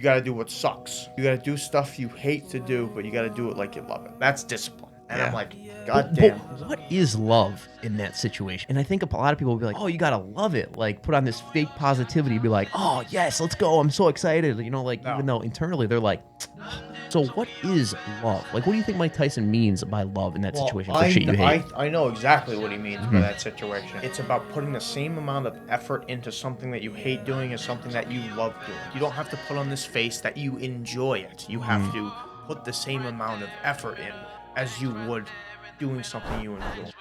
You got to do what sucks. You got to do stuff you hate to do, but you got to do it like you love it. That's discipline. And I'm Yeah. like, God But damn. what is love in that situation? And I think a lot of people will be like, "Oh, you gotta love it." Like put on this fake positivity, be like, "Oh yes, let's go! I'm so excited." Like No. even though internally they're like, "So what is love? Like, what do you think Mike Tyson means by love in that Well, situation for shit you hate?" I know exactly what he means by Mhm. that situation. It's about putting the same amount of effort into something that you hate doing as something that you love doing. You don't have to put on this face that you enjoy it. You have to put the same amount of effort in as you would doing something you enjoy.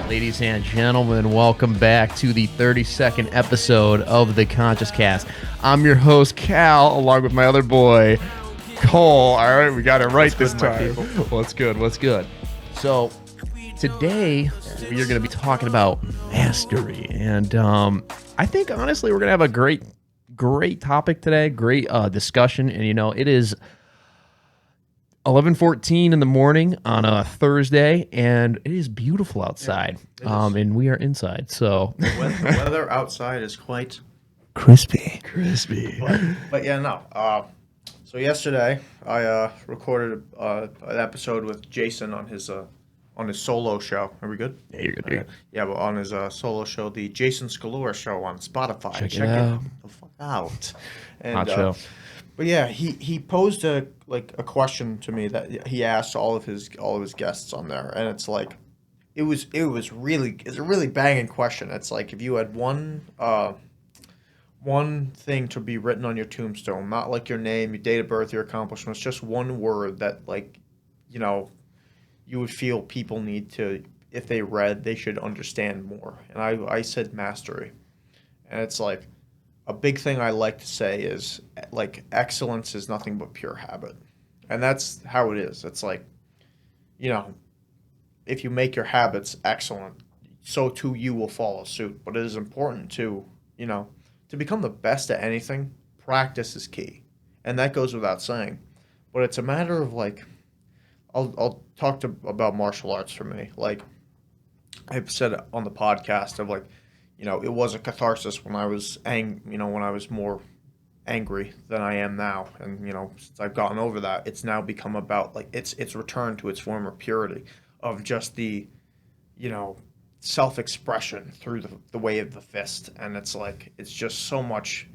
Ladies and gentlemen, welcome back to the 32nd episode of the Conscious Cast. I'm your host, Cal, along with my other boy, Cole. All right, we got it right this time. What's good? What's good? So, today we are going to be talking about mastery. And I think, honestly, we're going to have a great topic today, great discussion. And, it is 11:14 in the morning on a Thursday, and it is beautiful outside. it is. And we are inside, so The weather outside is quite crispy. but yeah, no. So yesterday I recorded an episode with Jason on his solo show. Are we good? Yeah, you're good, dude. Yeah, but on his solo show, the Jason Scalora show on Spotify. Check it out. The fuck out. And, Hot show. But yeah, he posed a question to me that he asked all of his guests on there, and it's like it's a really banging question. It's like if you had one thing to be written on your tombstone, not like your name, your date of birth, your accomplishments, just one word that you would feel people need to, if they read, they should understand more. And I said mastery, and it's like a big thing I like to say is like excellence is nothing but pure habit. And that's how it is. It's like, you know, if you make your habits excellent, so too you will follow suit. But it is important to become the best at anything, practice is key. And that goes without saying. But it's a matter of like I'll talk about martial arts for me. Like I've said it on the podcast of like, it was a catharsis when I was when I was more angry than I am now, and since I've gotten over that, it's now become about like it's returned to its former purity of just the, you know, self-expression through the way of the fist, and it's like it's just so much,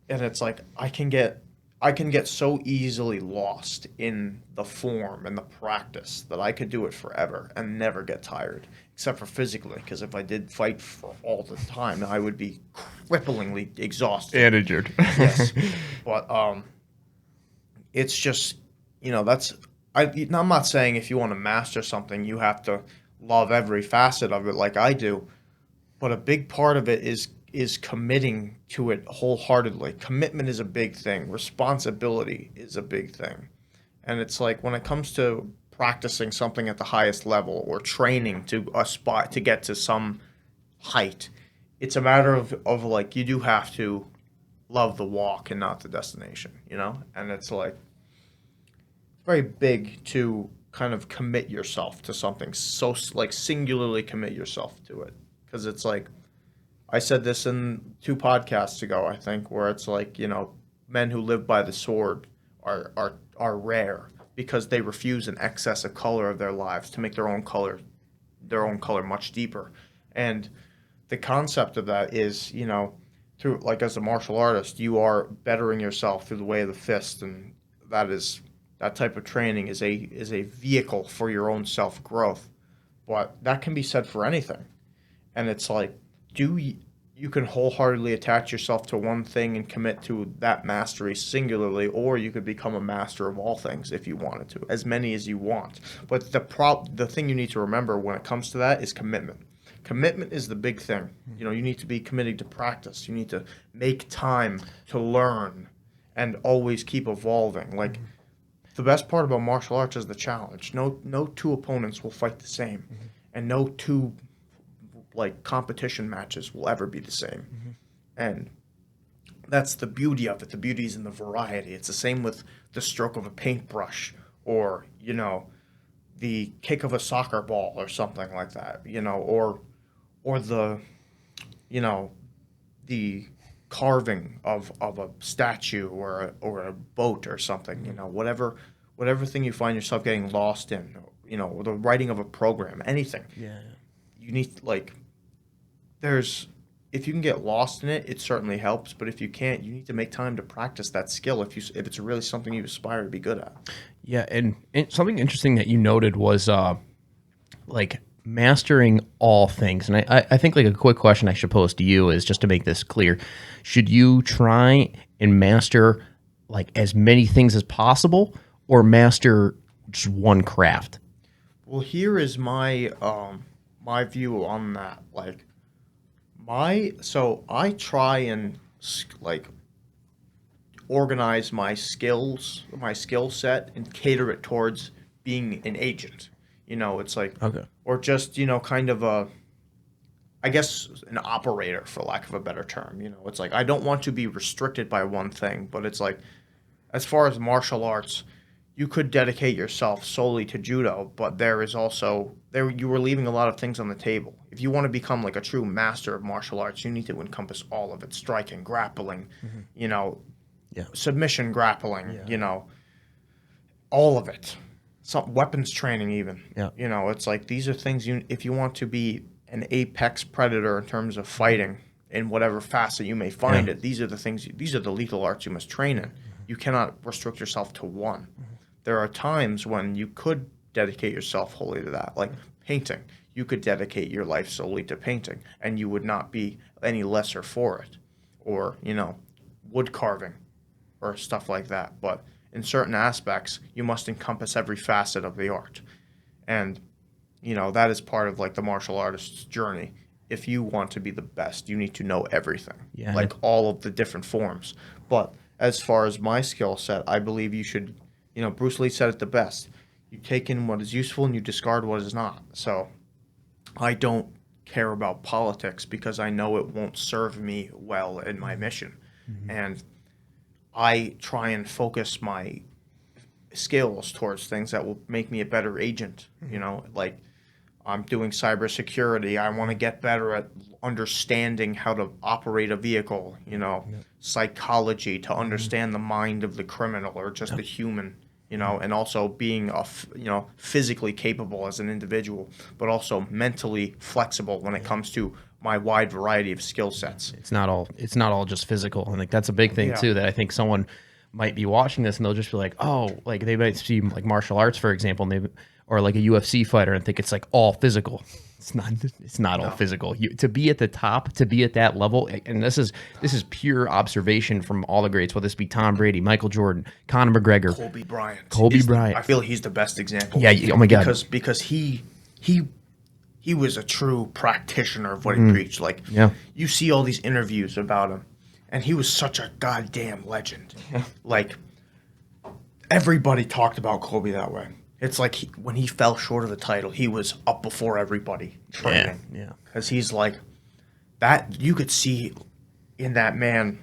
and it's like I can get so easily lost in the form and the practice that I could do it forever and never get tired, except for physically. Because if I did fight for all the time, I would be cripplingly exhausted. And injured. Yes, but it's just that's I'm not saying if you want to master something, you have to love every facet of it like I do, but a big part of it is committing to it wholeheartedly. Commitment is a big thing. Responsibility is a big thing. And it's like when it comes to practicing something at the highest level or training to a spot to get to some height, it's a matter of like you do have to love the walk and not the destination. And it's like very big to kind of commit yourself to something, so like singularly commit yourself to it, because it's like I said this in 2 podcasts ago, I think, where it's like, men who live by the sword are rare because they refuse an excess of color of their lives to make their own color much deeper. And the concept of that is, through like as a martial artist, you are bettering yourself through the way of the fist, and that type of training is a vehicle for your own self growth. But that can be said for anything. And it's like, you can wholeheartedly attach yourself to one thing and commit to that mastery singularly, or you could become a master of all things if you wanted to, as many as you want. But the thing you need to remember when it comes to that is commitment. Commitment is the big thing. You need to be committed to practice. You need to make time to learn and always keep evolving. Like the best part about martial arts is the challenge. No two opponents will fight the same, and no two like competition matches will ever be the same. And that's the beauty of it. The beauty is in the variety. It's the same with the stroke of a paintbrush, or the kick of a soccer ball or something like that, or the you know the carving of a statue or a boat or something, whatever thing you find yourself getting lost in, the writing of a program, anything. Yeah. You need like there's if you can get lost in it, it certainly helps. But if you can't, you need to make time to practice that skill if it's really something you aspire to be good at. Yeah, and something interesting that you noted was like mastering all things. And I think like a quick question I should pose to you is just to make this clear. Should you try and master like as many things as possible or master just one craft? Well, here is my view on that. Like so I try and like organize my skill set, and cater it towards being an agent. It's like, Okay. or just, kind of I guess an operator, for lack of a better term. It's like I don't want to be restricted by one thing, but it's like, as far as martial arts, you could dedicate yourself solely to judo, but there is also you were leaving a lot of things on the table. If you want to become like a true master of martial arts, you need to encompass all of it: striking, grappling, Yeah. submission grappling, all of it. Some weapons training even. Yeah. It's like these are things if you want to be an apex predator in terms of fighting in whatever facet you may find it, these are the lethal arts you must train in. You cannot restrict yourself to one. There are times when you could dedicate yourself wholly to that, like painting. You could dedicate your life solely to painting, and you would not be any lesser for it. Or, wood carving or stuff like that. But in certain aspects, you must encompass every facet of the art. And, that is part of like the martial artist's journey. If you want to be the best, you need to know everything, like all of the different forms. But as far as my skill set, I believe you should, Bruce Lee said it the best. You take in what is useful and you discard what is not. So I don't care about politics because I know it won't serve me well in my mission. And I try and focus my skills towards things that will make me a better agent. Like I'm doing cybersecurity. I want to get better at understanding how to operate a vehicle, psychology, to understand the mind of the criminal or just the human, and also being physically capable as an individual, but also mentally flexible when it comes to my wide variety of skill sets. It's not all just physical. And like that's a big thing too, that I think someone might be watching this and they'll just be like, oh, like they might see like martial arts, for example, and or like a UFC fighter and think it's like all physical. It's not all physical. To be at the top, to be at that level, and this is pure observation from all the greats, whether this be Tom Brady, Michael Jordan, Conor McGregor, Kobe Bryant. I feel he's the best example. Yeah, oh my God. Because he was a true practitioner of what he preached. Like, you see all these interviews about him, and he was such a goddamn legend. Like, everybody talked about Kobe that way. It's like when he fell short of the title, he was up before everybody training. Yeah. Because he's like, that you could see in that man,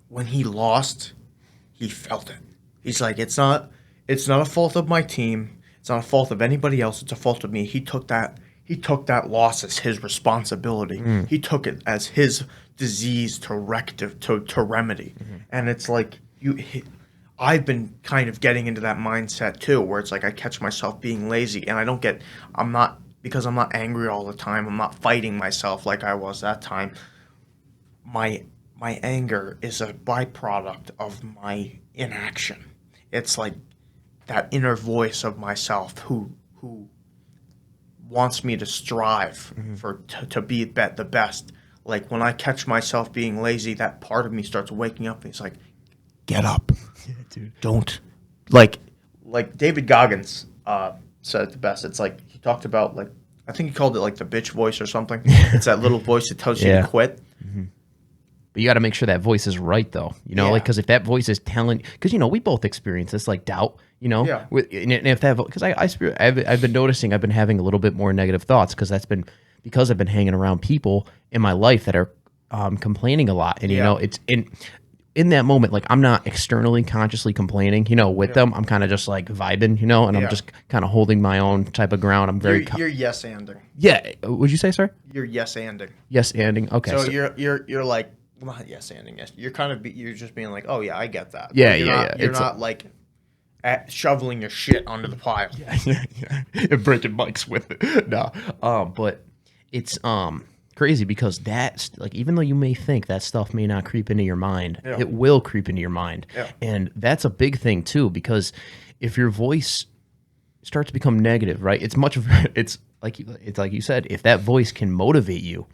when he lost, he felt it. He's like, it's not a fault of my team. It's not a fault of anybody else. It's a fault of me. He took that loss as his responsibility. He took it as his disease to remedy. And it's like I've been kind of getting into that mindset too, where it's like I catch myself being lazy, and because I'm not angry all the time. I'm not fighting myself like I was that time. My anger is a byproduct of my inaction. It's like that inner voice of myself who wants me to strive to be the best. Like when I catch myself being lazy, that part of me starts waking up and it's like, get up. Yeah, dude. Don't like David Goggins said it the best. It's like he talked about, like, I think he called it like the bitch voice or something. It's that little voice that tells you to quit. But you got to make sure that voice is right, though. Like, because if that voice is telling, because we both experience this, like doubt. And if that, because I've been noticing I've been having a little bit more negative thoughts because I've been hanging around people in my life that are complaining a lot, and it's in that moment, like I'm not externally consciously complaining, with them. I'm kind of just like vibing, and I'm just kind of holding my own type of ground. I'm very you're yes-anding. Yeah, would you say, sir? You're yes-anding. Yes-anding. Okay. So you're like, well, not yes anding. Yes, you're kind of you're just being like, oh yeah, I get that. Yeah, But you're yeah, not, yeah. You're It's not like shoveling your shit under the pile. yeah. And breaking mics with it. No. But it's crazy because that's like, even though you may think that stuff may not creep into your mind, Yeah. it will creep into your mind. Yeah. And that's a big thing too, because if your voice starts to become negative, right? It's like you said, if that voice can motivate you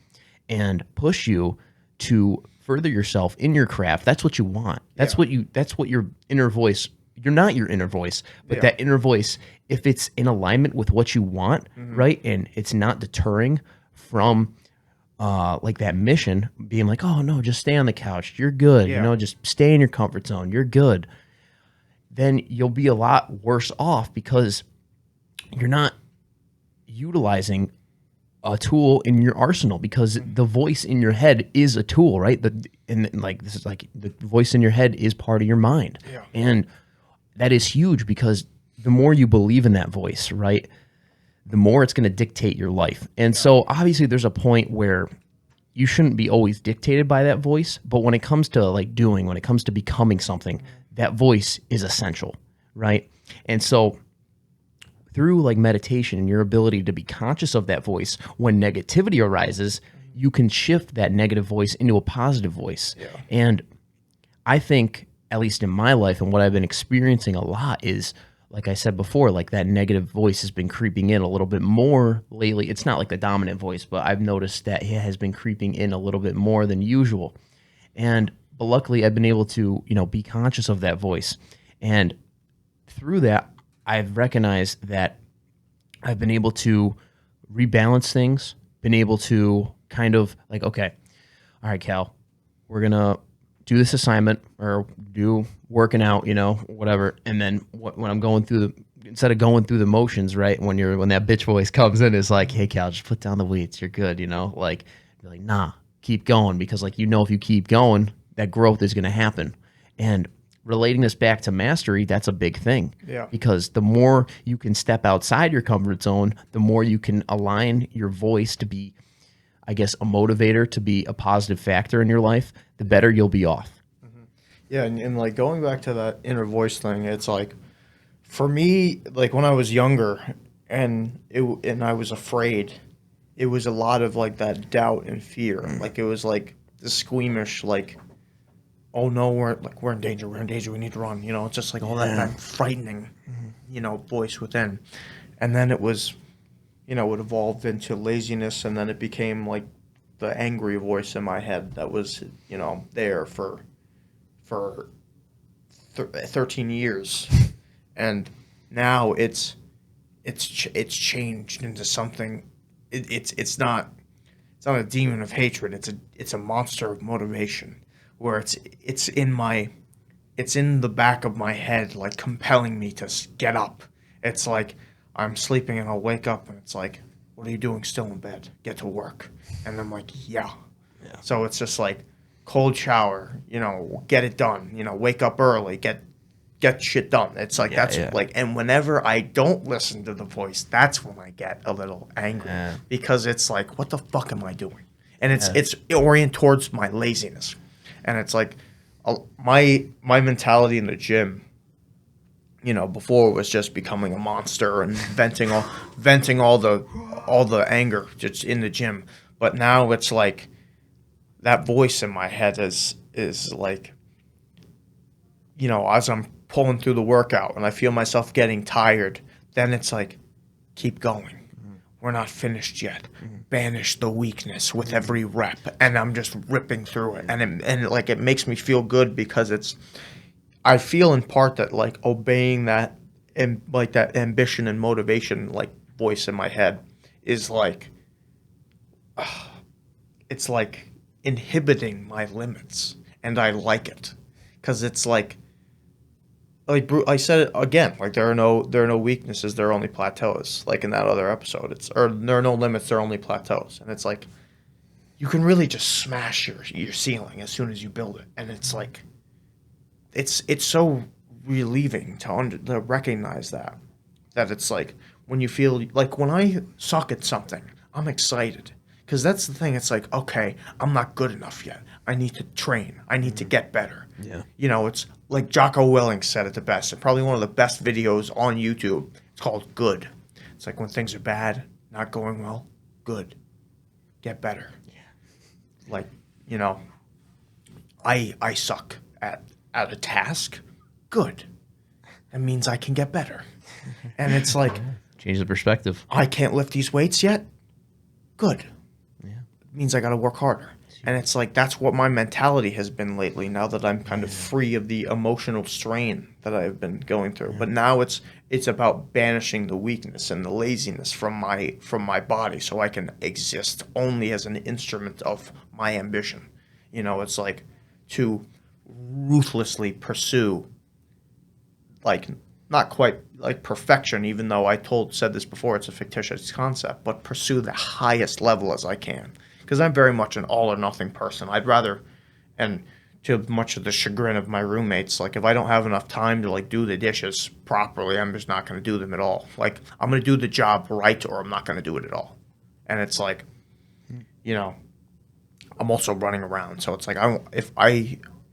and push you to further yourself in your craft, that's what you want. That's Yeah. that's what your inner voice, you're not your inner voice, but Yeah. that inner voice, if it's in alignment with what you want, right? And it's not deterring from like that mission, being like, oh no, just stay on the couch. You're good. You Yeah. know, just stay in your comfort zone. You're good. Then you'll be a lot worse off because you're not utilizing a tool in your arsenal, because the voice in your head is a tool, right? This is like the voice in your head is part of your mind. Yeah. And that is huge, because the more you believe in that voice, right, the more it's going to dictate your life. And so obviously there's a point where you shouldn't be always dictated by that voice, but when it comes to like doing, when it comes to becoming something, that voice is essential, right? And so through like meditation and your ability to be conscious of that voice, when negativity arises, you can shift that negative voice into a positive voice. Yeah. And I think, at least in my life and what I've been experiencing a lot, is, like I said before, like that negative voice has been creeping in a little bit more lately. It's not like the dominant voice, but I've noticed that it has been creeping in a little bit more than usual. But luckily I've been able to, be conscious of that voice. And through that, I've recognized that I've been able to rebalance things, been able to kind of like, okay, all right, Cal, we're going to do this assignment or do working out, whatever. And then when I'm going through instead of going through the motions, right, when that bitch voice comes in, it's like, hey, Cal, just put down the weights. You're good, like, you're like, nah, keep going, because like, if you keep going, that growth is going to happen. And relating this back to mastery, that's a big thing. Yeah. Because the more you can step outside your comfort zone, the more you can align your voice to be, I guess, a motivator, to be a positive factor in your life, the better you'll be off. Yeah, and like going back to that inner voice thing, it's like, for me, like when I was younger and I was afraid, it was a lot of like that doubt and fear. Like it was like the squeamish, like, oh no, we're in danger, we need to run. It's just like all that frightening, voice within. And then it was, it evolved into laziness, and then it became like the angry voice in my head that was, there for 13 years. And now it's changed into something. It's not a demon of hatred. It's a monster of motivation, where it's in the back of my head, like compelling me to get up. It's like I'm sleeping and I'll wake up and it's like, what are you doing still in bed? Get to work. And I'm like, yeah. So it's just like cold shower, get it done. Wake up early, get shit done. It's like like, and whenever I don't listen to the voice, that's when I get a little angry, because it's like, what the fuck am I doing? And it's oriented towards my laziness. And it's like my mentality in the gym, before, it was just becoming a monster and venting all the anger just in the gym. But now it's like that voice in my head is like, as I'm pulling through the workout and I feel myself getting tired, then it's like, keep going. We're not finished yet. Banish the weakness with every rep, and I'm just ripping through it, and it makes me feel good, because I feel in part that like obeying that, and like that ambition and motivation like voice in my head is like, it's like inhibiting my limits, and I like it, because it's like I said it again, like there are no weaknesses, there are only plateaus. Like in that other episode, there are no limits, there are only plateaus. And it's like, you can really just smash your ceiling as soon as you build it. And it's like, it's so relieving to recognize that it's like, when you feel like, when I suck at something, I'm excited, Because that's the thing. It's like, okay, I'm not good enough yet. I need to train. I need to get better. Yeah. You know, it's like Jocko Willing said it the best. And probably one of the best videos on YouTube. It's called Good. It's like when things are bad, not going well, good. Get better. Yeah. Like, you know, I suck at a task. Good. That means I can get better. And it's like, Change the perspective. I can't lift these weights yet. Good. Yeah. It means I got to work harder. And it's like, that's what my mentality has been lately, now that I'm kind of free of the emotional strain that I've been going through. But now it's about banishing the weakness and the laziness from my body, so I can exist only as an instrument of my ambition. You know, it's like to ruthlessly pursue, like, not quite like perfection, even though said this before, it's a fictitious concept, but pursue the highest level as I can. Because I'm very much an all or nothing person. I'd rather, and to much of the chagrin of my roommates, like if I don't have enough time to like do the dishes properly, I'm just not going to do them at all. Like I'm going to do the job right, or I'm not going to do it at all. And it's like, you know, I'm also running around, so it's like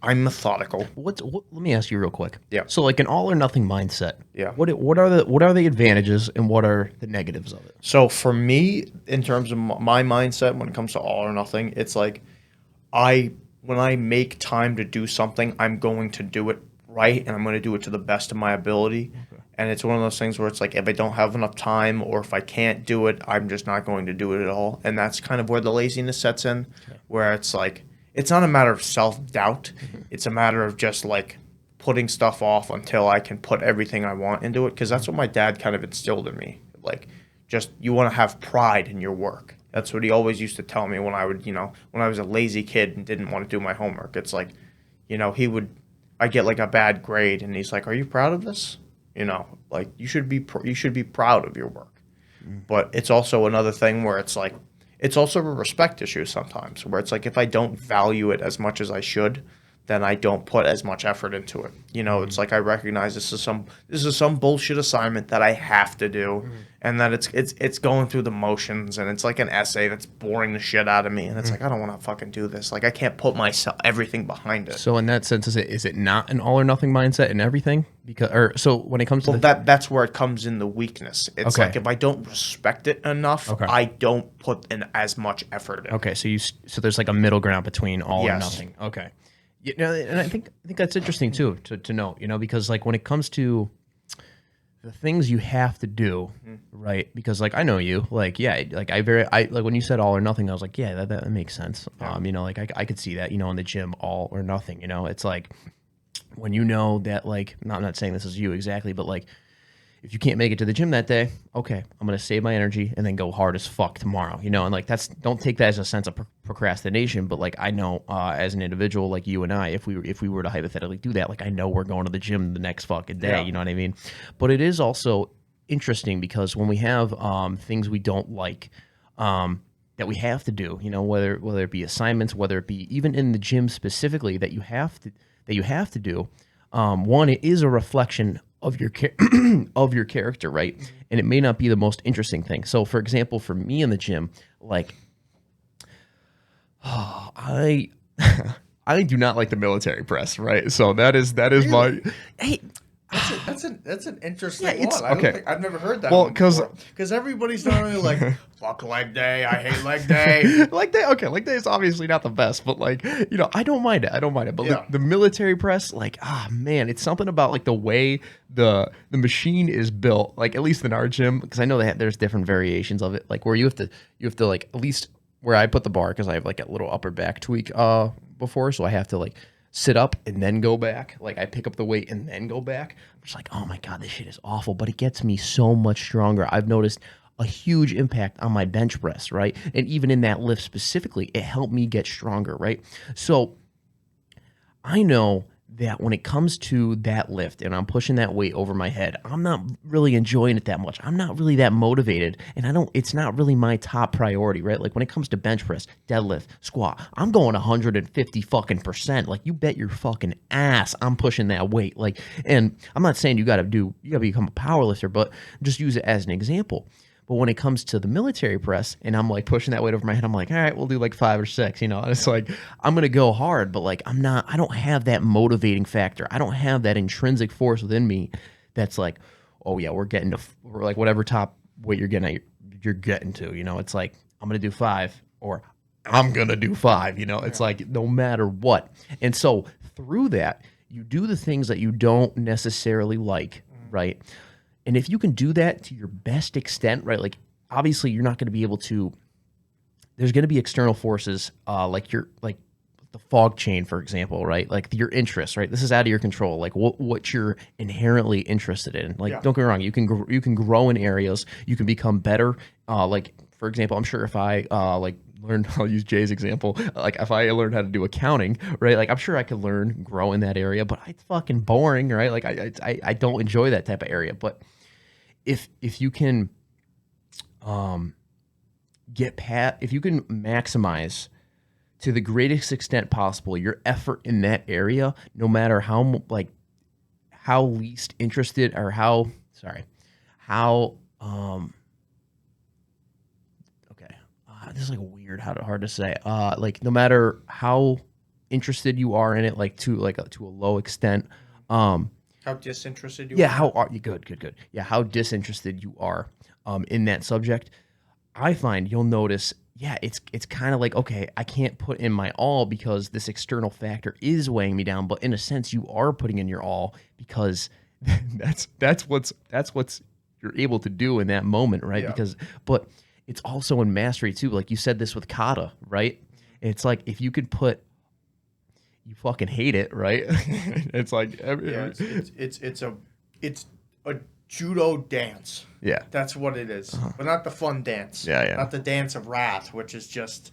I'm methodical. Let me ask you real quick. Yeah. So like an all or nothing mindset. Yeah. What are the advantages and what are the negatives of it? So for me, in terms of my mindset, when it comes to all or nothing, it's like when I make time to do something, I'm going to do it right, and I'm going to do it to the best of my ability. Okay. And it's one of those things where it's like, if I don't have enough time or if I can't do it, I'm just not going to do it at all. And that's kind of where the laziness sets in, where it's like, it's not a matter of self-doubt. It's a matter of just like putting stuff off until I can put everything I want into it. Because that's what my dad kind of instilled in me. Like, just you want to have pride in your work. That's what he always used to tell me when I would, when I was a lazy kid and didn't want to do my homework. It's like, I get like a bad grade and he's like, "Are you proud of this?" Like you should be proud of your work. But it's also another thing where it's like, it's also a respect issue sometimes, where it's like if I don't value it as much as I should, then I don't put as much effort into it. It's like I recognize this is some bullshit assignment that I have to do, and that it's going through the motions, and it's like an essay that's boring the shit out of me, and it's like I don't want to fucking do this. Like I can't put everything behind it. So in that sense, is it not an all or nothing mindset in everything? So when it comes to that's where it comes in the weakness. It's okay. Like if I don't respect it enough, okay. I don't put in as much effort in. Okay, so there's like a middle ground between all or nothing. Okay. And I think that's interesting too to note, because like when it comes to the things you have to do, right? Because like I know you, like like I like when you said all or nothing, I was like, yeah, that makes sense. Yeah. Like I could see that, in the gym, all or nothing. It's like when that like I'm not saying this is you exactly, but like if you can't make it to the gym that day, okay, I'm gonna save my energy and then go hard as fuck tomorrow, and like don't take that as a sense of procrastination, but like I know as an individual like you and I, if we were to hypothetically do that, like I know we're going to the gym the next fucking day, you know what I mean? But it is also interesting because when we have things we don't like that we have to do, whether it be assignments, whether it be even in the gym specifically that you have to do, one, it is a reflection of your of your character, right? And it may not be the most interesting thing. So, for example, for me in the gym, like, I do not like the military press, right? So that is really? My hey. That's an interesting one. Okay. I've never heard that. Well, because everybody's not really like fuck leg day. I hate leg day. Leg day is obviously not the best, but like I don't mind it. But the military press, like man, it's something about like the way the machine is built. Like at least in our gym, because I know there's different variations of it. Like where you have to like at least where I put the bar, because I have like a little upper back tweak before, so I have to like sit up and then go back. Like I pick up the weight and then go back. I'm just like, oh my God, this shit is awful, but it gets me so much stronger. I've noticed a huge impact on my bench press, right? And even in that lift specifically, it helped me get stronger, right? So I know that when it comes to that lift and I'm pushing that weight over my head, I'm not really enjoying it that much. I'm not really that motivated, and it's not really my top priority, right? Like when it comes to bench press, deadlift, squat, I'm going 150 fucking %. Like you bet your fucking ass I'm pushing that weight. Like, and I'm not saying you gotta become a power lifter, but just use it as an example. But when it comes to the military press and I'm like pushing that weight over my head, I'm like, all right, we'll do like 5 or 6, you know. And it's like I'm gonna go hard, but like I don't have that motivating factor. I don't have that intrinsic force within me that's like, oh yeah, we're like whatever top weight you're getting to, you know. It's like I'm gonna do 5 or I'm gonna do 5, you know. It's like no matter what. And so through that, you do the things that you don't necessarily like, right? And if you can do that to your best extent, right? Like obviously you're not going to be able to, there's going to be external forces, like the fog chain, for example, right? Like your interests, right? This is out of your control. Like what you're inherently interested in. Like, don't get me wrong, you can grow in areas, you can become better. Like for example, I'm sure if I like learned, I'll use Jay's example. Like if I learned how to do accounting, right? Like I'm sure I could grow in that area, but it's fucking boring, right? Like I don't enjoy that type of area. But if you can if you can maximize to the greatest extent possible your effort in that area, no matter how least interested or how okay, this is like weird, hard to say, like no matter how interested you are in it, like to a low extent, How disinterested you yeah, are. how are you? Good. Yeah, how disinterested you are in that subject. I find you'll notice, yeah, it's kind of like, okay, I can't put in my all because this external factor is weighing me down, but in a sense, you are putting in your all because that's what's you're able to do in that moment, right? Yeah. But it's also in mastery too. Like you said this with kata, right? It's like if you could put you fucking hate it, right? It's like it's a judo dance. yeah, That's what it is. But not the fun dance. Yeah. Not the dance of wrath, which is just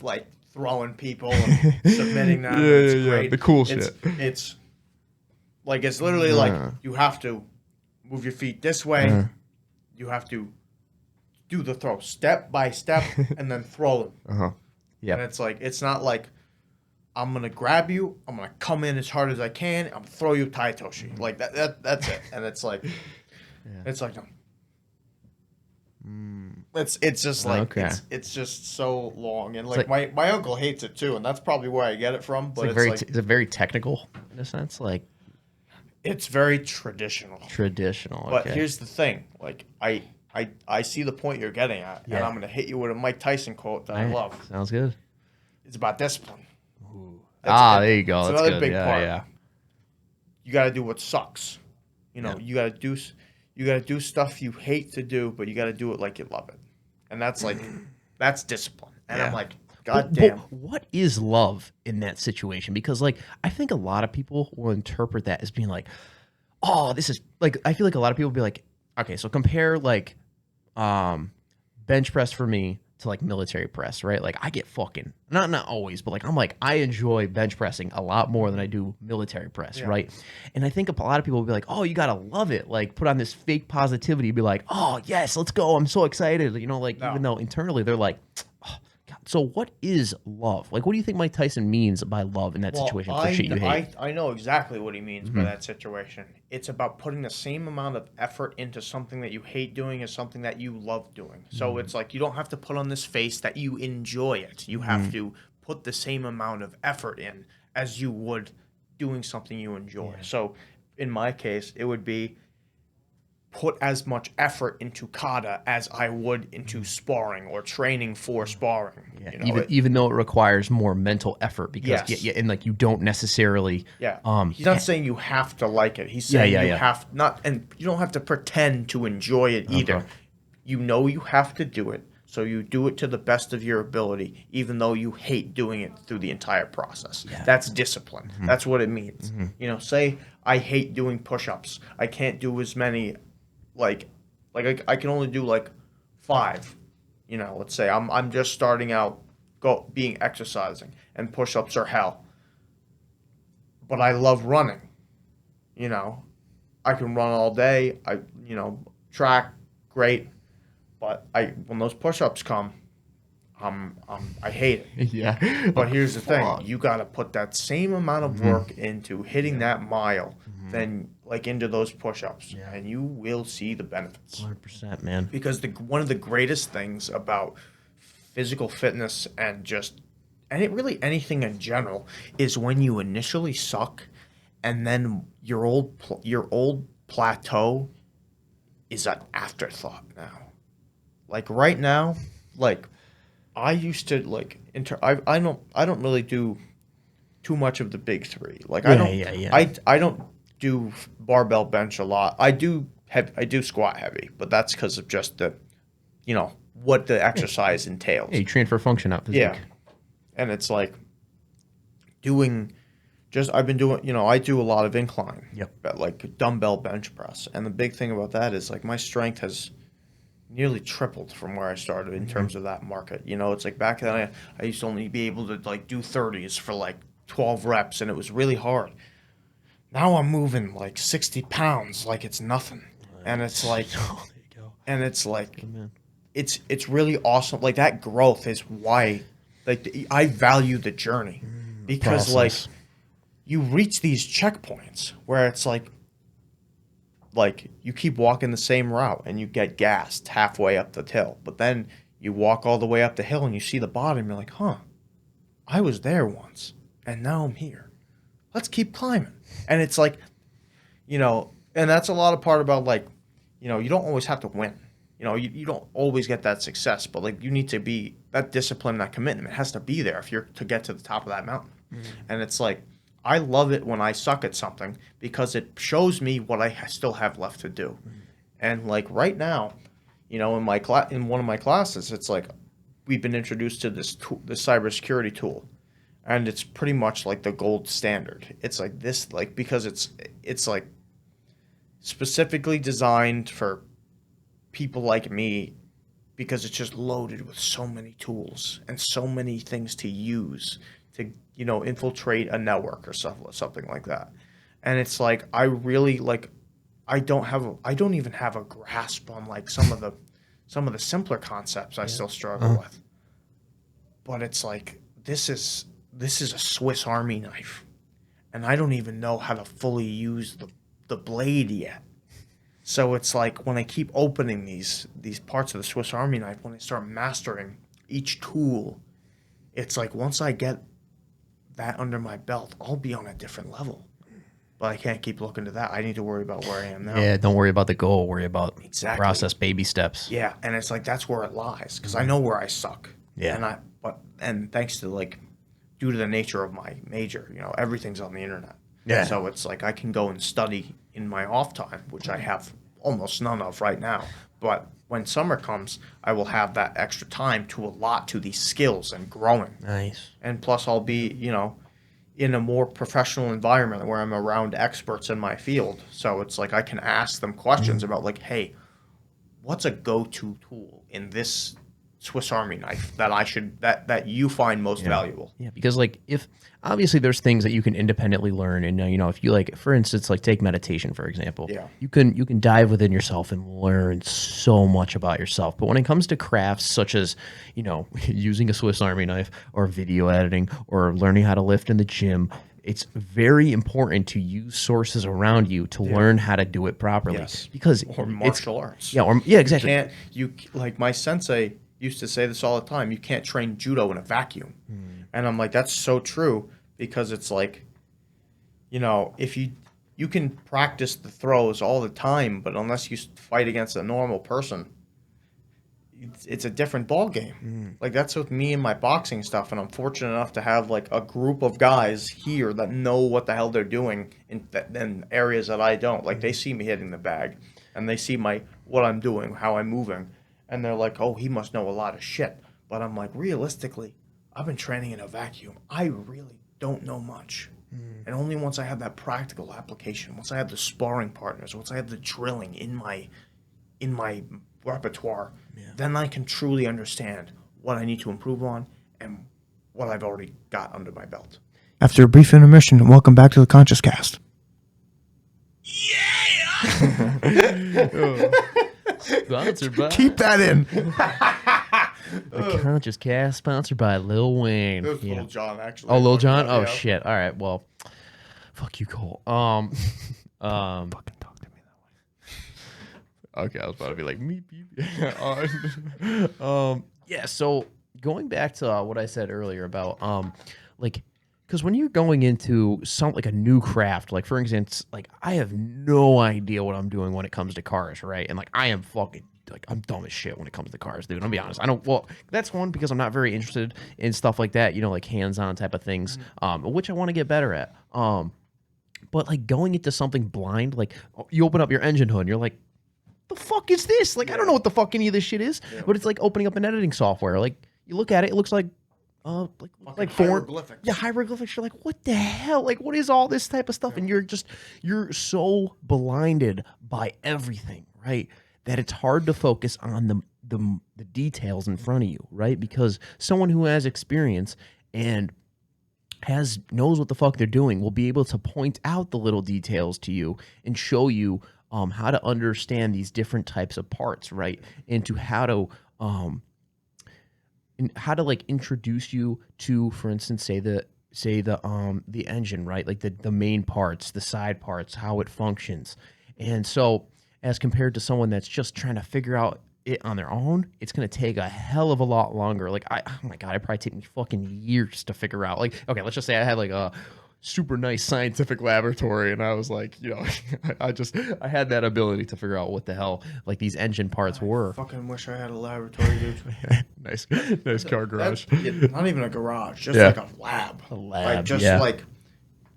like throwing people and submitting them. Yeah, It's yeah. great. The cool It's, shit. It's like it's literally like you have to move your feet this way. You have to do the throw step by step and then throw them. Yeah, And it's like it's not like I'm gonna grab you. I'm gonna come in as hard as I can. I'm gonna throw you taitoshi like that. That's it. And it's like, it's like, it's just like it's just so long and like, my uncle hates it too, and that's probably where I get it from. But it's is it very technical in a sense, like it's very traditional. But here's the thing, like I see the point you're getting at, and I'm gonna hit you with a Mike Tyson quote that I love. Sounds good. It's about discipline. There you go. It's That's another good. big part. Yeah. You got to do what sucks. You know, you got to do stuff you hate to do, but you got to do it like you love it. And that's like that's discipline. And I'm like, God damn. But what is love in that situation? Because like I think a lot of people will interpret that as being like, oh, this is like, I feel like a lot of people will be like, okay, so compare like bench press for me to like military press, right? Like I get fucking not always, but like I'm like I enjoy bench pressing a lot more than I do military press, right? And I think a lot of people will be like, oh, you gotta love it, like put on this fake positivity, be like, oh yes, let's go, I'm so excited, you know, like even though internally they're like, oh, God. So what is love? Like what do you think Mike Tyson means by love in that situation for shit you hate? I know exactly what he means by that situation. It's about putting the same amount of effort into something that you hate doing as something that you love doing. So it's like you don't have to put on this face that you enjoy it. You have to put the same amount of effort in as you would doing something you enjoy. So in my case, it would be put as much effort into kata as I would into sparring or training for sparring. Yeah, you know, even though it requires more mental effort because and like you don't necessarily he's not saying you have to like it. He's saying you have not, and you don't have to pretend to enjoy it either. You know you have to do it, so you do it to the best of your ability, even though you hate doing it through the entire process. That's discipline. That's what it means. You know, say I hate doing push-ups. I can't do as many. Like I can only do like 5, you know, let's say I'm just starting out being exercising and push-ups are hell. But I love running. You know, I can run all day. Track great. But when those push-ups come, I hate it. Yeah. But here's the thing. You got to put that same amount of work into hitting that mile then like into those push-ups, and you will see the benefits. 100%, man. Because one of the greatest things about physical fitness and really anything in general is when you initially suck, and then your old plateau is an afterthought now. Like right now, like I used to like I don't really do too much of the big three. Like I don't do barbell bench a lot. I do squat heavy, but that's because of just what the exercise entails. Yeah, you train for function, not physique. Yeah, and it's like I've been doing, I do a lot of incline. Yep. But like dumbbell bench press, and the big thing about that is like my strength has nearly tripled from where I started in terms of that market. It's like back then I used to only be able to like do 30s for like 12 reps, and it was really hard. Now I'm moving like 60 pounds like it's nothing. And it's like, Oh, there you go. and it's like, Amen. it's really awesome. Like that growth is why, like I value the journey, because Process. like you reach these checkpoints where it's like you keep walking the same route and you get gassed halfway up the hill, but then you walk all the way up the hill and you see the bottom. You're like, huh, I was there once and now I'm here. Let's keep climbing. And it's like, and that's a lot of part about like, you don't always have to win. You don't always get that success, but like you need to be that discipline, that commitment has to be there if you're to get to the top of that mountain. And it's like, I love it when I suck at something because it shows me what I still have left to do. And like right now, in one of my classes, it's like we've been introduced to this cybersecurity tool, and it's pretty much like the gold standard. It's like this, like because it's like specifically designed for people like me, because it's just loaded with so many tools and so many things to use to infiltrate a network or something like that. And it's like I really like I don't even have a grasp on like some of the simpler concepts. I still struggle with. But it's like this is a Swiss Army knife, and I don't even know how to fully use the blade yet. So it's like when I keep opening these parts of the Swiss Army knife, when I start mastering each tool, it's like once I get that under my belt, I'll be on a different level. But I can't keep looking to that. I need to worry about where I am now. Yeah, don't worry about the goal. Worry about Exactly. process, baby steps. Yeah, and it's like that's where it lies, because I know where I suck. Yeah. And thanks to due to the nature of my major, everything's on the internet. Yeah. So it's like I can go and study in my off time, which I have almost none of right now. But when summer comes, I will have that extra time to allot to these skills and growing. Nice. And plus I'll be, in a more professional environment where I'm around experts in my field. So it's like I can ask them questions about like, hey, what's a go-to tool in this Swiss Army knife that you find most valuable? Yeah, because like if obviously there's things that you can independently learn, and if you like, for instance, like take meditation for example. Yeah. You can dive within yourself and learn so much about yourself. But when it comes to crafts such as using a Swiss Army knife or video editing or learning how to lift in the gym, it's very important to use sources around you to learn how to do it properly. Yes. Because Or martial arts. Yeah, exactly. You like my sensei used to say this all the time, you can't train judo in a vacuum. And I'm like, that's so true, because it's like, if you can practice the throws all the time, but unless you fight against a normal person, it's a different ball game. Like that's with me and my boxing stuff, and I'm fortunate enough to have like a group of guys here that know what the hell they're doing in areas that I don't. Like they see me hitting the bag, and they see what I'm doing, how I'm moving, and they're like, oh, he must know a lot of shit. But I'm like, realistically, I've been training in a vacuum. I really don't know much. And only once I have that practical application, once I have the sparring partners, once I have the drilling in my repertoire, then I can truly understand what I need to improve on and what I've already got under my belt. After a brief intermission, welcome back to the Conscious Cast. Sponsored by Keep that in. the Conscious Cast, sponsored by Lil Wayne. It was Lil Jon, actually. Oh, Lil Jon? Oh, Yeah. shit. All right. Well, fuck you, Cole. Fucking talk to me that way. Okay, I was about to be like me. Yeah. So going back to what I said earlier about like, because when you're going into like a new craft, like for instance, like I have no idea what I'm doing when it comes to cars, right? And like I am fucking like I'm dumb as shit when it comes to cars, dude. I'll be honest. I don't. Well, that's one because I'm not very interested in stuff like that. You know, like hands-on type of things, which I want to get better at. But like going into something blind, like you open up your engine hood and you're like, the fuck is this? Like, I don't know what the fuck any of this shit is, but it's like opening up an editing software. Like you look at it, it looks like hieroglyphics. Yeah, hieroglyphics. You're like, what the hell? Like, what is all this type of stuff? And you're so blinded by everything, right? That it's hard to focus on the details in front of you, right? Because someone who has experience and knows what the fuck they're doing will be able to point out the little details to you and show you how to understand these different types of parts, right? And how to like introduce you to, for instance, say the engine, right? Like the main parts, the side parts, how it functions. And so as compared to someone that's just trying to figure out it on their own, it's going to take a hell of a lot longer. Like oh my God, it probably take me fucking years to figure out. Like, okay, let's just say I had like a super nice scientific laboratory and I was like, you know, I had that ability to figure out what the hell like these engine parts were. Fucking wish I had a laboratory, dude. nice car garage. Not even a garage, just like a lab. Like just yeah. like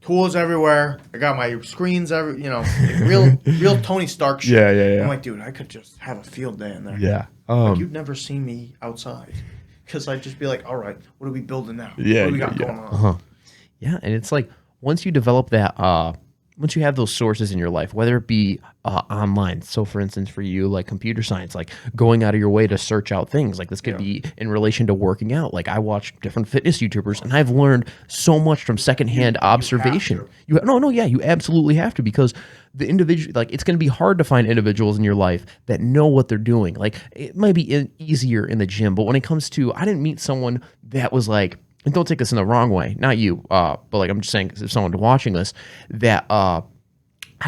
tools everywhere. I got my screens like real Tony Stark shit. Yeah. I'm like, dude, I could just have a field day in there. Yeah. Like, you'd never see me outside because I'd just be like, all right, what are we building now? Yeah. What do we got going on? Yeah, and it's like once you develop that, once you have those sources in your life, whether it be online. So, for instance, for you, like computer science, like going out of your way to search out things. Like this could be in relation to working out. Like I watch different fitness YouTubers, and I've learned so much from secondhand observation. You absolutely have to, because the individual, like it's going to be hard to find individuals in your life that know what they're doing. Like it might be easier in the gym, but when it comes to, I didn't meet someone that was like. And don't take this in the wrong way, not you, but like I'm just saying, if someone watching this, that I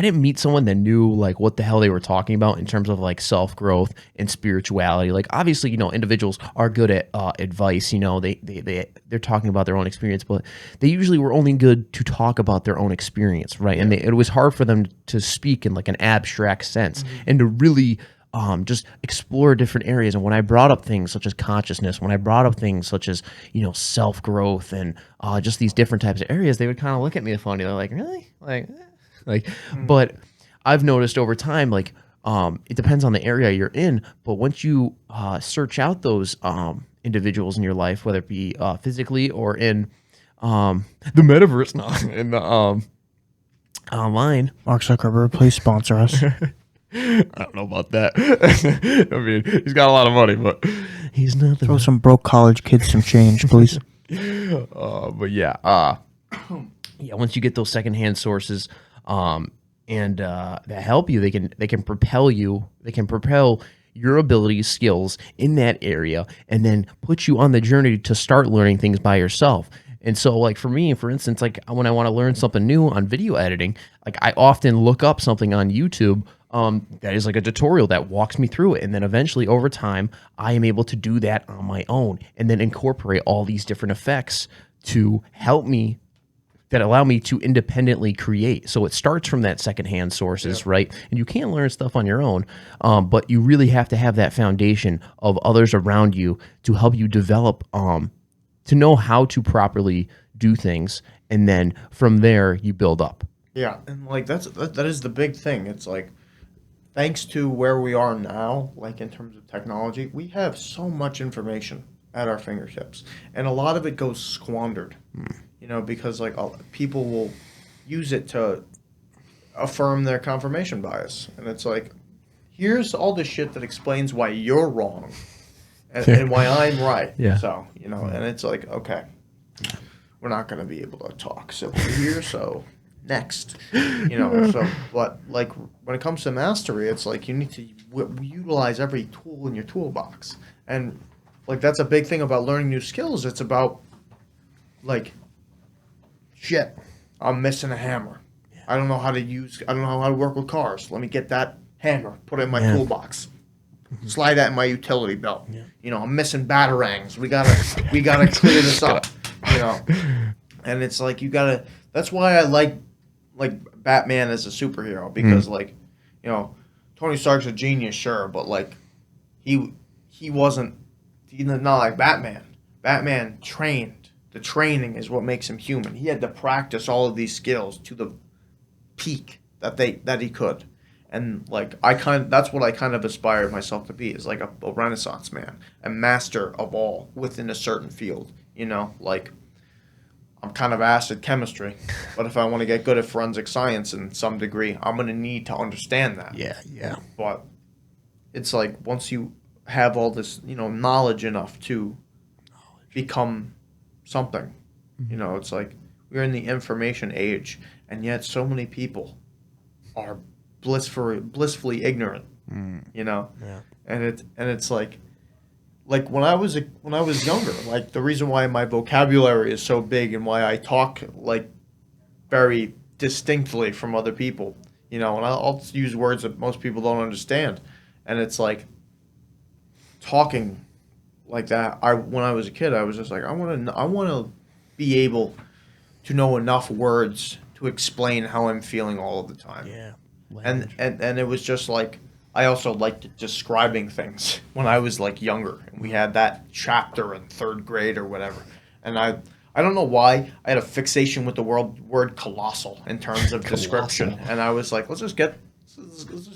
didn't meet someone that knew like what the hell they were talking about in terms of like self-growth and spirituality. Like obviously, you know, individuals are good at advice. You know, they're talking about their own experience, but they usually were only good to talk about their own experience, right? And it was hard for them to speak in like an abstract sense and to really just explore different areas. And when I brought up things such as consciousness, when I brought up things such as, you know, self-growth and just these different types of areas, they would kind of look at me funny. They're like, really? But I've noticed over time, like, it depends on the area you're in, but once you search out those individuals in your life, whether it be physically or in the metaverse, in the online. Mark Zuckerberg, please sponsor us. I don't know about that. I mean, he's got a lot of money, but he's not. Throw some broke college kids some change, please. But yeah, once you get those secondhand sources, and that help you, they can propel you. They can propel your abilities, skills in that area, and then put you on the journey to start learning things by yourself. And so, like for me, for instance, like when I want to learn something new on video editing, like I often look up something on YouTube that is like a tutorial that walks me through it. And then eventually over time, I am able to do that on my own and then incorporate all these different effects to help me, that allow me to independently create. So it starts from that secondhand sources, right? And you can learn stuff on your own, but you really have to have that foundation of others around you to help you develop, to know how to properly do things. And then from there, you build up. Yeah, and like that is the big thing. It's like, thanks to where we are now, like in terms of technology, we have so much information at our fingertips, and a lot of it goes squandered. You know, because like people will use it to affirm their confirmation bias, and it's like, here's all the shit that explains why you're wrong, and why I'm right. Yeah. So you know, and it's like, okay, we're not going to be able to talk civilly here, so. Next, you know, so, but like when it comes to mastery, it's like you need to utilize every tool in your toolbox. And like that's a big thing about learning new skills. It's about like, shit, I'm missing a hammer. I don't know how to use. I don't know how to work with cars. Let me get that hammer, put it in my Yeah. toolbox, slide that in my utility belt. Yeah. You know, I'm missing batarangs. We gotta clear this up. You know, and it's like you gotta. That's why I like Batman as a superhero because like, you know, Tony Stark's a genius, sure, but like he wasn't. He's not like Batman. Batman trained. The training is what makes him human. He had to practice all of these skills to the peak that he could. And like that's what I kind of aspired myself to be is like a renaissance man, a master of all within a certain field. You know, like I'm kind of ass at chemistry, but if I want to get good at forensic science in some degree, I'm going to need to understand that. Yeah. But it's like once you have all this, you know, knowledge enough to become something, you know, it's like we're in the information age, and yet so many people are blissfully ignorant, you know, Yeah. And it's like when I was younger, like the reason why my vocabulary is so big and why I talk like very distinctly from other people, you know, and I'll use words that most people don't understand, and it's like talking like that. I when I was a kid, I was just like I want to be able to know enough words to explain how I'm feeling all of the time. Yeah. And it was just like I also liked describing things when I was like younger, and we had that chapter in third grade or whatever, and I don't know why I had a fixation with the word colossal in terms of description, and I was like, let's just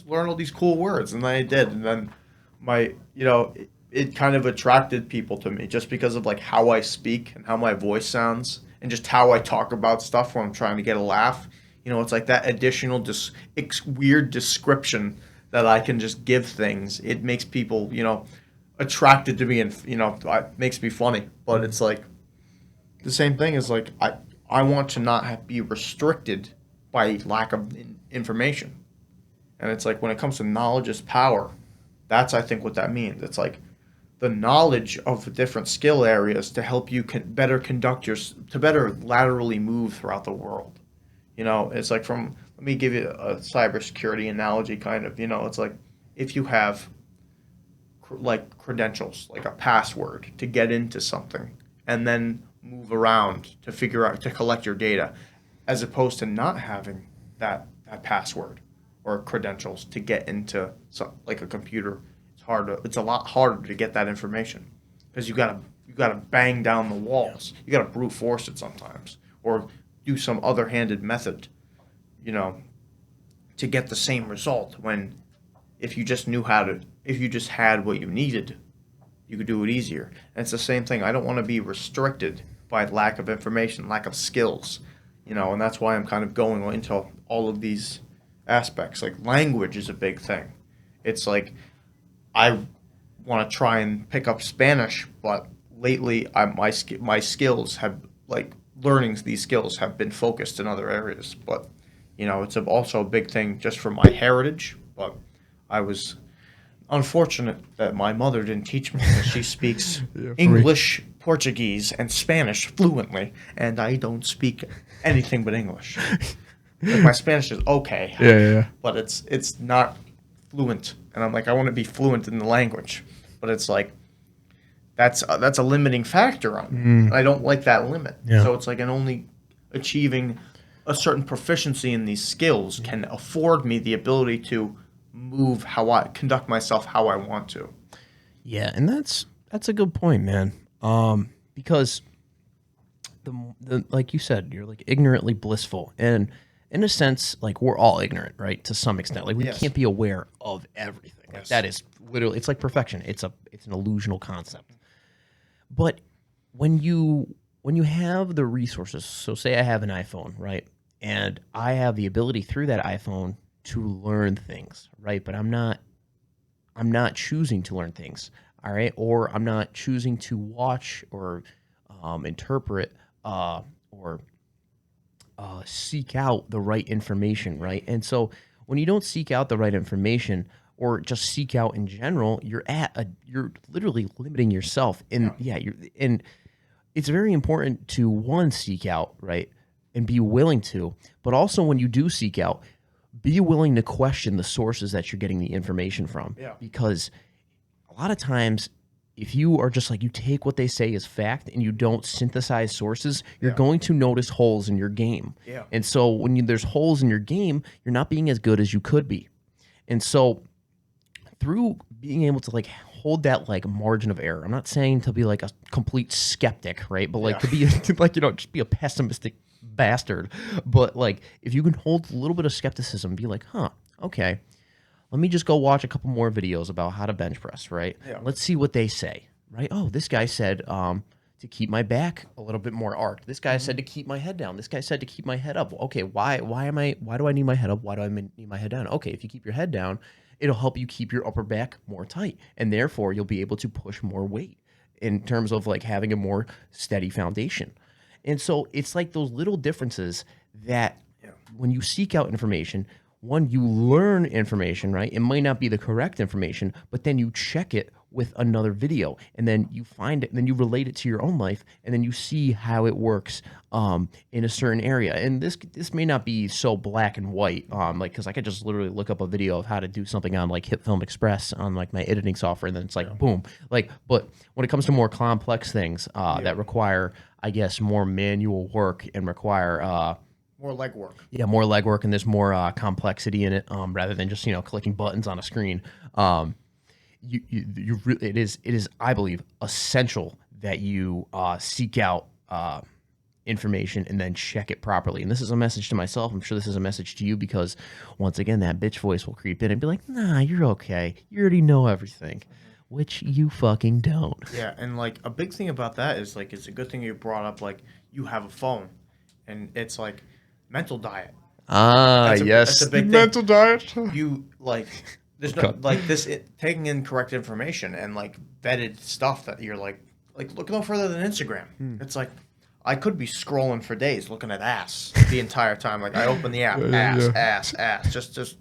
learn all these cool words, and then I did, and then my you know it kind of attracted people to me just because of like how I speak and how my voice sounds and just how I talk about stuff when I'm trying to get a laugh. You know, it's like that additional weird description that I can just give things. It makes people, you know, attracted to me, and you know, it makes me funny. But it's like the same thing is like I want to not be restricted by lack of information. And it's like when it comes to knowledge is power, that's I think what that means. It's like the knowledge of the different skill areas to help you better to better laterally move throughout the world. You know, it's like let me give you a cybersecurity analogy kind of, you know, it's like if you have like credentials, like a password to get into something and then move around to figure out, to collect your data, as opposed to not having that password or credentials to get into like a computer, it's a lot harder to get that information because you gotta bang down the walls. You gotta brute force it sometimes or do some other-handed method, you know, to get the same result. When if you just if you just had what you needed, you could do it easier. And it's the same thing. I don't want to be restricted by lack of information, lack of skills, you know, and that's why I'm kind of going into all of these aspects. Like language is a big thing. It's like I want to try and pick up Spanish, but lately my skills have like learning these skills have been focused in other areas. But you know, it's also a big thing just for my heritage. But I was unfortunate that my mother didn't teach me because she speaks English, Portuguese, and Spanish fluently, and I don't speak anything but English. Like my Spanish is okay, Yeah. but it's not fluent, and I'm like I want to be fluent in the language, but it's like that's a limiting factor on me. And I don't like that limit. Yeah. So it's like and only achieving a certain proficiency in these skills can afford me the ability to move how I conduct myself how I want to. Yeah, and that's a good point, man. Because the like you said, you're like ignorantly blissful, and in a sense, like we're all ignorant, right? To some extent, like we Yes. can't be aware of everything. Like Yes. that is literally, it's like perfection. It's an illusional concept. But when you have the resources, so say I have an iPhone, right, and I have the ability through that iPhone to learn things, right, but I'm not choosing to learn things, all right, or I'm not choosing to watch or interpret or seek out the right information, right? And so when you don't seek out the right information or just seek out in general, you're literally limiting yourself. And yeah, and it's very important to seek out, right, and be willing to. But also when you do seek out, be willing to question the sources that you're getting the information from. Yeah. Because a lot of times, if you are just like, you take what they say as fact and you don't synthesize sources, you're going to notice holes in your game. Yeah. And so when there's holes in your game, you're not being as good as you could be. And so through being able to like hold that like margin of error, I'm not saying to be like a complete skeptic, right? But like to be like, just be a pessimistic bastard. But like, if you can hold a little bit of skepticism, be like, okay, let me just go watch a couple more videos about how to bench press, right? Yeah. Let's see what they say, right? Oh, this guy said to keep my back a little bit more arched. This guy said to keep my head down. This guy said to keep my head up. Okay, why do I need my head up? Why do I need my head down? Okay, if you keep your head down, it'll help you keep your upper back more tight, and therefore you'll be able to push more weight in terms of like having a more steady foundation. And so it's like those little differences that when you seek out information, one, you learn information, right? It might not be the correct information, but then you check it with another video, and then you find it, and then you relate it to your own life, and then you see how it works in a certain area. And this may not be so black and white, like, because I could just literally look up a video of how to do something on like Hit Film Express on like my editing software, and then it's like boom. Like, but when it comes to more complex things that require, I guess, more manual work and require more legwork. Yeah, more legwork, and there's more complexity in it, rather than just clicking buttons on a screen. It is I believe essential that you seek out information and then check it properly. And this is a message to myself. I'm sure this is a message to you, because once again, that bitch voice will creep in and be like, "Nah, you're okay. You already know everything," which you fucking don't. Yeah, and like a big thing about that is like it's a good thing you brought up. Like you have a phone, and it's like mental diet. Yes. That's a big mental thing. diet. You like there's no like this taking in correct information and like vetted stuff that you're like look no further than Instagram. It's like I could be scrolling for days looking at ass the entire time. Like I open the app, ass, just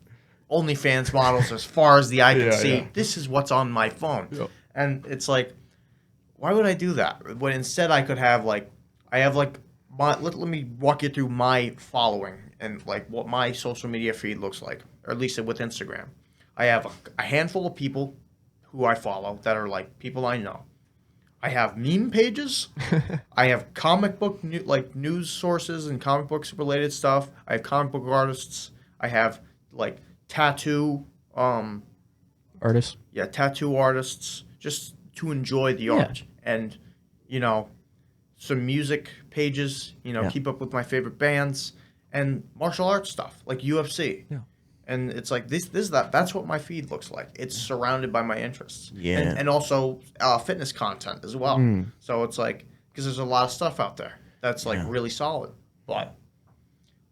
OnlyFans models as far as the eye can see. Yeah. This is what's on my phone, and it's like, why would I do that when instead I could have like I have like. Let me walk you through my following and like what my social media feed looks like, or at least with Instagram. I have a handful of people who I follow that are like people I know. I have meme pages. I have comic book news sources and comic books related stuff. I have comic book artists. I have like tattoo artists. Yeah, tattoo artists, just to enjoy the art and some music pages, keep up with my favorite bands, and martial arts stuff like UFC. Yeah. And it's like that's what my feed looks like. It's surrounded by my interests. Yeah. And also fitness content as well. So it's like, because there's a lot of stuff out there that's like really solid. But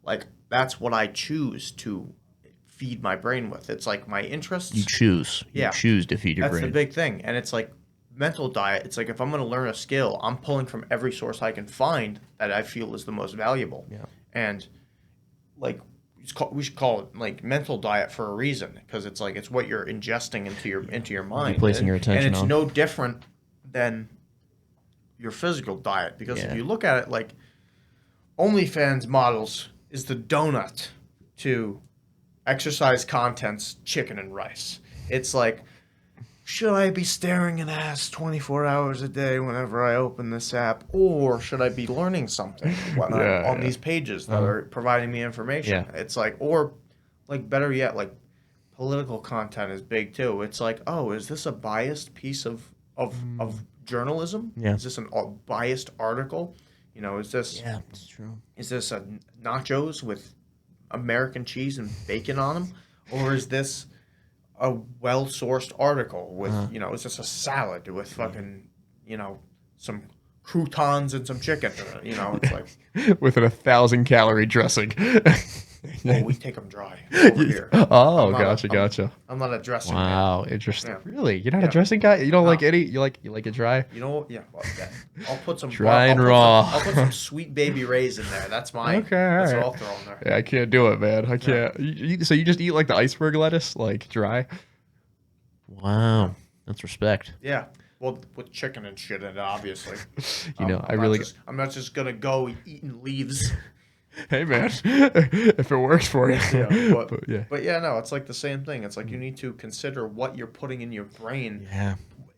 like that's what I choose to feed my brain with. It's like my interests. You choose. You choose to feed your brain. That's the big thing. And it's like mental diet. It's like if I'm going to learn a skill, I'm pulling from every source I can find that I feel is the most valuable. Yeah. And like we should call it like mental diet for a reason, because it's like it's what you're ingesting into your mind. You're placing your attention and it's no different than your physical diet, because if you look at it, like OnlyFans models is the donut to exercise content's chicken and rice. It's like, should I be staring at ass 24 hours a day whenever I open this app, or should I be learning something on these pages that are providing me information? Yeah. It's like, or like better yet, like political content is big too. It's like, oh, is this a biased piece of journalism? Yeah. Is this a biased article? Is this that's true. Is this a nachos with American cheese and bacon on them, or is this a well-sourced article with, it's just a salad with fucking, some croutons and some chicken. It's like with an 1,000-calorie dressing. We take them dry over here. Oh, gotcha. I'm not a dressing man. Interesting. Yeah. Really? You're not a dressing guy? You don't like any? You like it dry? Yeah. Well, I'll put some dry and raw. I'll put some Sweet Baby Ray's in there. That's mine. Okay, that's what I'll throw in there. Yeah, I can't do it, man. I can't. So you just eat like the iceberg lettuce, like dry? Wow, that's respect. Yeah. Well, with chicken and shit in it, obviously. I'm not just gonna go eating leaves. Hey man, if it works for you. Yeah, Yeah. but yeah, no, it's like the same thing. It's like you need to consider what you're putting in your brain, Yeah.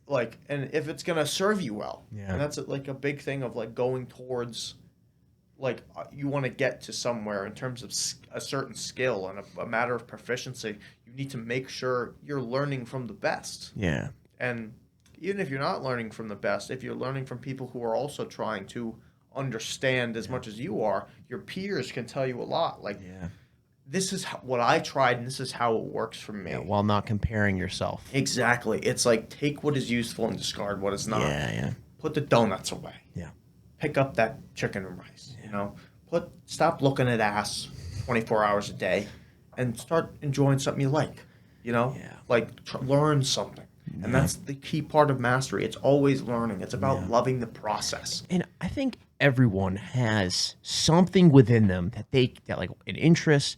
like, and if it's gonna serve you well. Yeah. And that's like a big thing of like going towards, like, you want to get to somewhere in terms of a certain skill and a matter of proficiency. You need to make sure you're learning from the best. Yeah. And even if you're not learning from the best, if you're learning from people who are also trying to understand as much as you are, your peers can tell you a lot. Like, Yeah. this is what I tried, and this is how it works for me. Yeah, while not comparing yourself. Exactly. It's like, take what is useful and discard what is not. Yeah, yeah. Put the donuts away. Yeah. Pick up that chicken and rice. You know, stop looking at ass 24 hours a day, and start enjoying something you like. You know, Yeah. like learn something. And that's the key part of mastery. It's always learning. It's about loving the process. And I think everyone has something within them that like an interest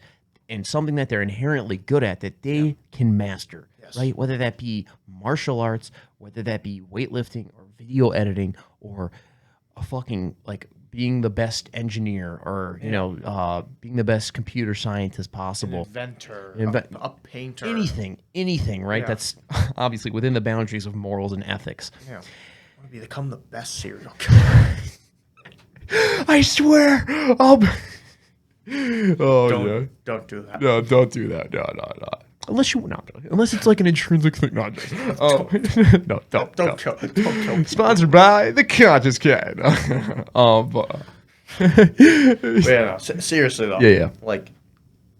and something that they're inherently good at that they can master, Yes. right? Whether that be martial arts, whether that be weightlifting or video editing or a fucking like being the best engineer or being the best computer scientist An possible. inventor, Inve- a painter. Anything, right? Yeah. That's obviously within the boundaries of morals and ethics. Yeah. I want to become the best serial killer. I swear, I'll be... Oh yeah. Don't do that. No, don't do that. No. Unless it's like an intrinsic thing. No, no, Don't kill people. Sponsored by the Conscious Cat. But Yeah, no, seriously though. Yeah. Like,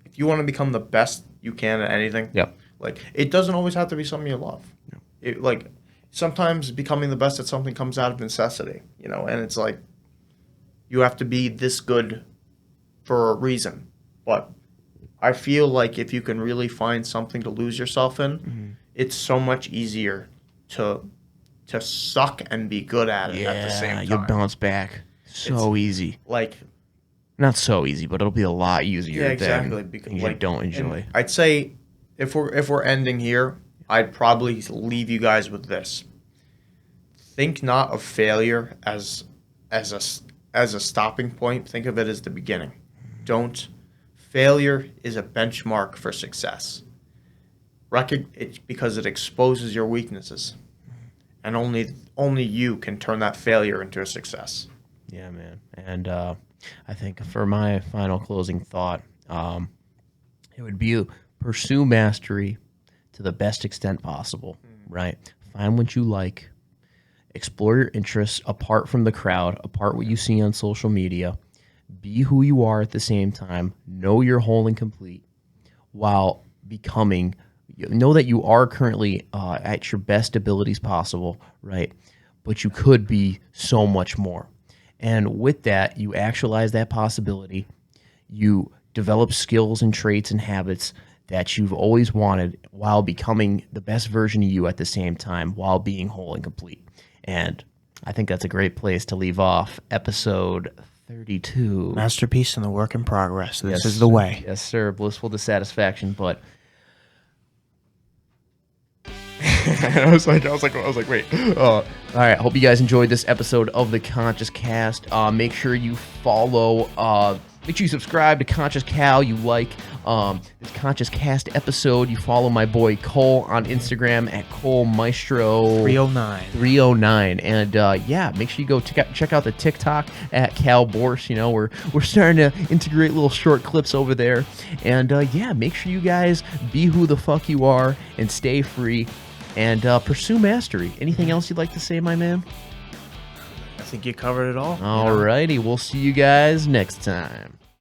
if you want to become the best you can at anything, Yeah. like, it doesn't always have to be something you love. It, like, sometimes becoming the best at something comes out of necessity, and it's like, you have to be this good for a reason. But I feel like if you can really find something to lose yourself in, it's so much easier to suck and be good at it at the same time. You'll bounce back so easy. Like, Not so easy, but it'll be a lot easier. yeah, exactly. Than Because things you don't enjoy. and I'd say if we're ending here, I'd probably leave you guys with this. Think not of failure as a stopping point. Think of it as the beginning. Failure is a benchmark for success. Because it exposes your weaknesses, and only you can turn that failure into a success. Yeah, man. And I think for my final closing thought, it would be pursue mastery to the best extent possible, right? Find what you like, explore your interests apart from the crowd, apart what you see on social media, be who you are at the same time, know you're whole and complete, while know that you are currently at your best abilities possible, right? But you could be so much more. And with that, you actualize that possibility. You develop skills and traits and habits that you've always wanted while becoming the best version of you at the same time, while being whole and complete. And I think that's a great place to leave off episode 32. Masterpiece and the work in progress. This Yes, is the way. Yes, sir. Blissful dissatisfaction, but I was like, wait. All right. Hope you guys enjoyed this episode of the Conscious Cast. Make sure you follow. Make sure you subscribe to Conscious Cal. You like this Conscious Cast episode. You follow my boy Cole on Instagram at Cole Maestro 309. And yeah, make sure you go check out the TikTok at Cal Borse. We're starting to integrate little short clips over there. And yeah, make sure you guys be who the fuck you are and stay free and pursue mastery. Anything else you'd like to say, my man? I think you covered it all. Alrighty, we'll see you guys next time.